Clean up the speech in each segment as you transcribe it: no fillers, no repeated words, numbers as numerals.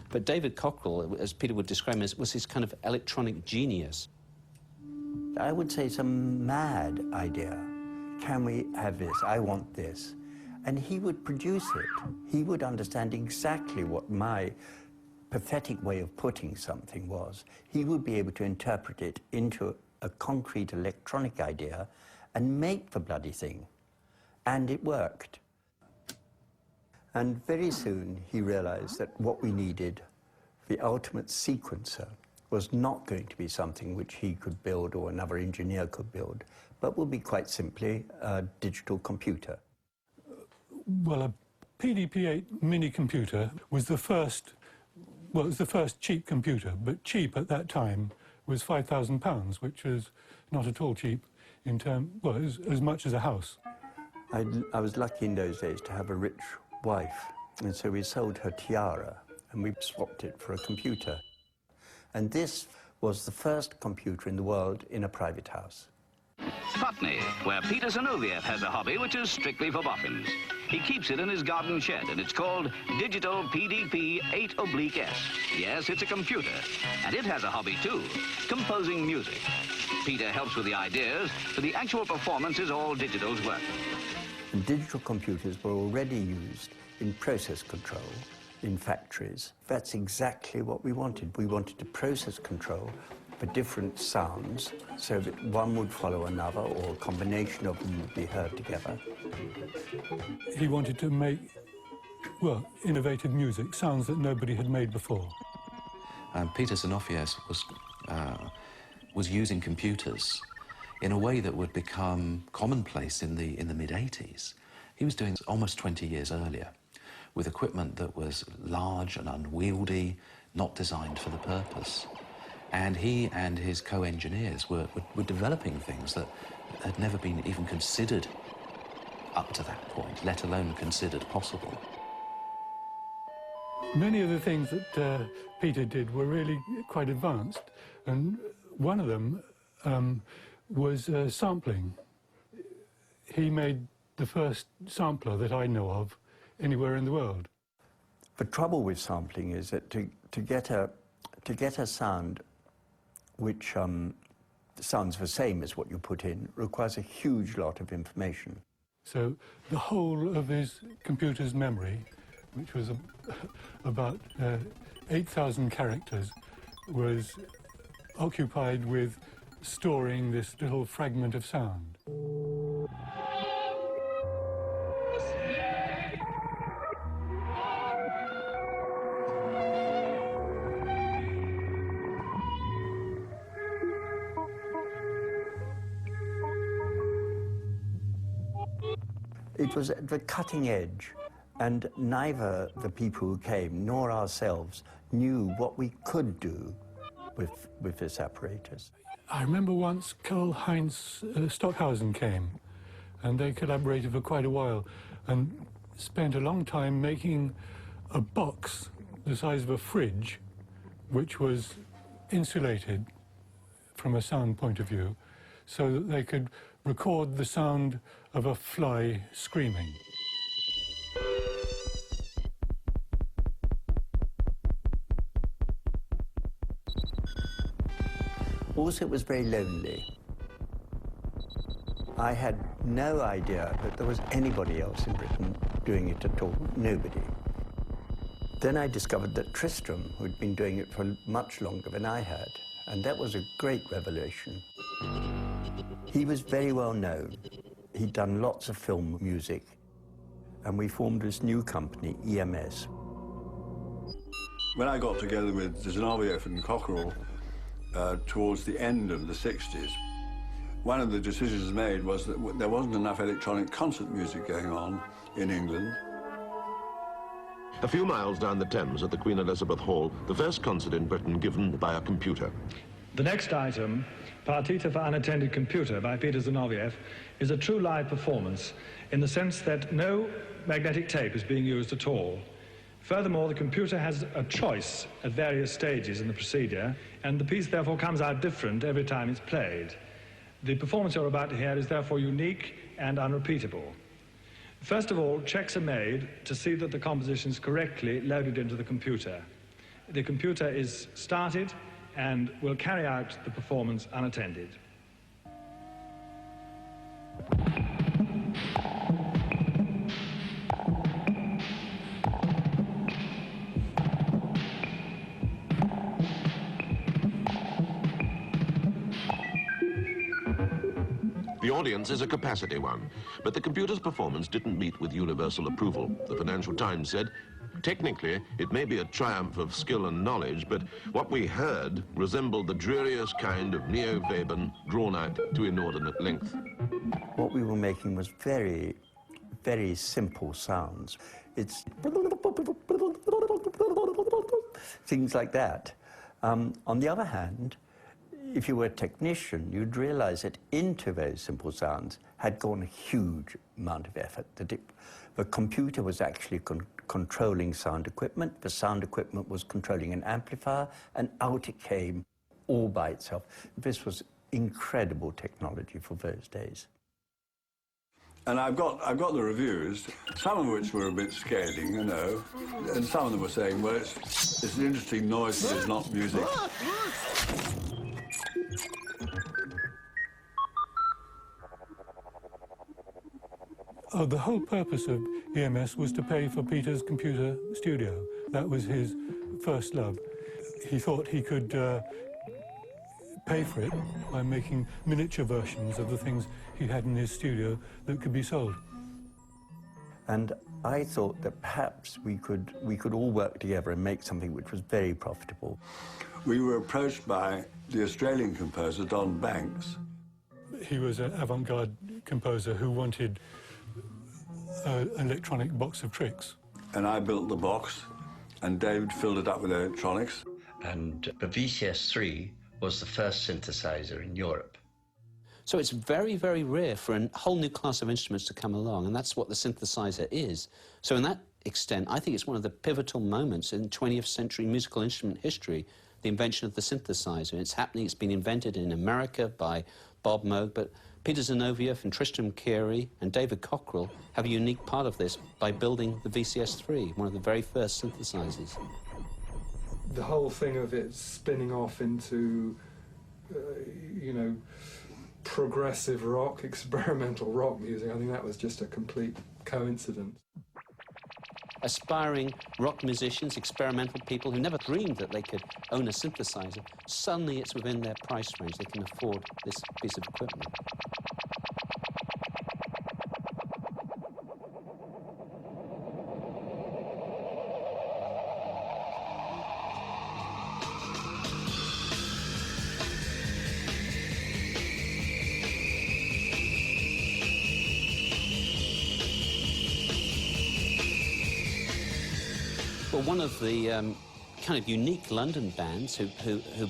But David Cockerell, as Peter would describe him, was his kind of electronic genius. I would say it's a mad idea. Can we have this? I want this. And he would produce it. He would understand exactly what my pathetic way of putting something was. He would be able to interpret it into a concrete electronic idea and make the bloody thing. And it worked. And very soon he realized that what we needed, the ultimate sequencer, was not going to be something which he could build or another engineer could build, but would be quite simply a digital computer. Well, a PDP-8 mini computer was the first, well, it was the first cheap computer, but cheap at that time was £5,000, which was not at all cheap in terms, well, as much as a house. I was lucky in those days to have a rich wife, and so we sold her tiara and we swapped it for a computer. And this was the first computer in the world in a private house. Putney, where Peter Zinoviev has a hobby which is strictly for boffins. He keeps it in his garden shed, and it's called Digital PDP 8/S. Yes, it's a computer, and it has a hobby too, composing music. Peter helps with the ideas, but the actual performance is all Digital's work. And digital computers were already used in process control in factories. That's exactly what we wanted. We wanted to process control for different sounds so that one would follow another or a combination of them would be heard together. He wanted to make, well, innovative music, sounds that nobody had made before. Peter Zinoviev was using computers in a way that would become commonplace in the mid-80s. He was doing it almost 20 years earlier with equipment that was large and unwieldy, not designed for the purpose. And he and his co-engineers were developing things that had never been even considered up to that point, let alone considered possible. Many of the things that Peter did were really quite advanced, and one of them was sampling. He made the first sampler that I know of anywhere in the world. The trouble with sampling is that to get a sound which sounds the same as what you put in requires a huge lot of information. So the whole of his computer's memory, which was about 8,000 characters, was occupied with storing this little fragment of sound. It was at the cutting edge, and neither the people who came nor ourselves knew what we could do with this apparatus. I remember once Karl-Heinz Stockhausen came, and they collaborated for quite a while and spent a long time making a box the size of a fridge, which was insulated from a sound point of view, so that they could record the sound of a fly screaming. Also, it was very lonely. I had no idea that there was anybody else in Britain doing it at all, nobody. Then I discovered that Tristram, who'd been doing it for much longer than I had, and that was a great revelation. He was very well known. He'd done lots of film music, and we formed this new company, EMS. When I got together with Zinoviev and Cockerell towards the end of the 60s, one of the decisions made was that there wasn't enough electronic concert music going on in England. A few miles down the Thames at the Queen Elizabeth Hall, the first concert in Britain given by a computer. The next item, Partita for Unattended Computer by Peter Zinoviev, is a true live performance in the sense that no magnetic tape is being used at all. Furthermore, the computer has a choice at various stages in the procedure, and the piece therefore comes out different every time it's played. The performance you're about to hear is therefore unique and unrepeatable. First of all, checks are made to see that the composition is correctly loaded into the computer. The computer is started and will carry out the performance unattended. The audience is a capacity one, but the computer's performance didn't meet with universal approval. The Financial Times said, technically, it may be a triumph of skill and knowledge, but what we heard resembled the dreariest kind of neo-Webern drawn out to inordinate length. What we were making was very, very simple sounds. It's things like that. On the other hand, if you were a technician, you'd realize that into those simple sounds had gone a huge amount of effort. The computer was actually controlling sound equipment, the sound equipment was controlling an amplifier, and out it came all by itself. This was incredible technology for those days. And I've got the reviews, some of which were a bit scathing, you know, and some of them were saying, well, it's an interesting noise, but it's not music. The whole purpose of EMS was to pay for Peter's computer studio. That was his first love. He thought he could pay for it by making miniature versions of the things he had in his studio that could be sold. And I thought that perhaps we could all work together and make something which was very profitable. We were approached by the Australian composer, Don Banks. He was an avant-garde composer who wanted an electronic box of tricks. And I built the box, and David filled it up with electronics. And the VCS3 was the first synthesizer in Europe. So it's very, very rare for a whole new class of instruments to come along, and that's what the synthesizer is. So in that extent, I think it's one of the pivotal moments in 20th century musical instrument history, the invention of the synthesizer. It's happening, it's been invented in America by Bob Moog, but Peter Zinoviev and Tristram Carey and David Cockrell have a unique part of this by building the VCS3, one of the very first synthesizers. The whole thing of it spinning off into, you know, progressive rock, experimental rock music, I think that was just a complete coincidence. Aspiring rock musicians, experimental people who never dreamed that they could own a synthesizer, suddenly it's within their price range. They can afford this piece of equipment. Well, one of the kind of unique London bands who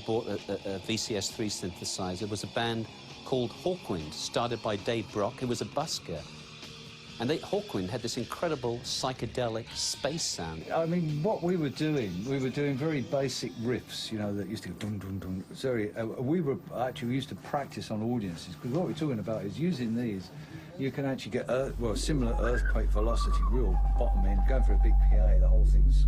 bought a VCS3 synthesizer was a band called Hawkwind, started by Dave Brock, who was a busker. And Hawkwind had this incredible psychedelic space sound. I mean, what we were doing very basic riffs, you know, that used to go dum dum dum. Sorry, we used to practice on audiences, because what we're talking about is using these. You can actually get similar earthquake velocity, real bottom end, going for a big PA, the whole thing's.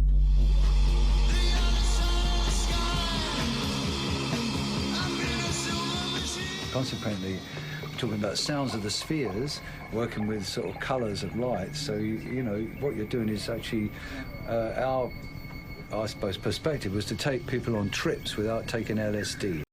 Consequently, talking about sounds of the spheres, working with sort of colours of light. So you know what you're doing is actually our, I suppose, perspective was to take people on trips without taking LSD.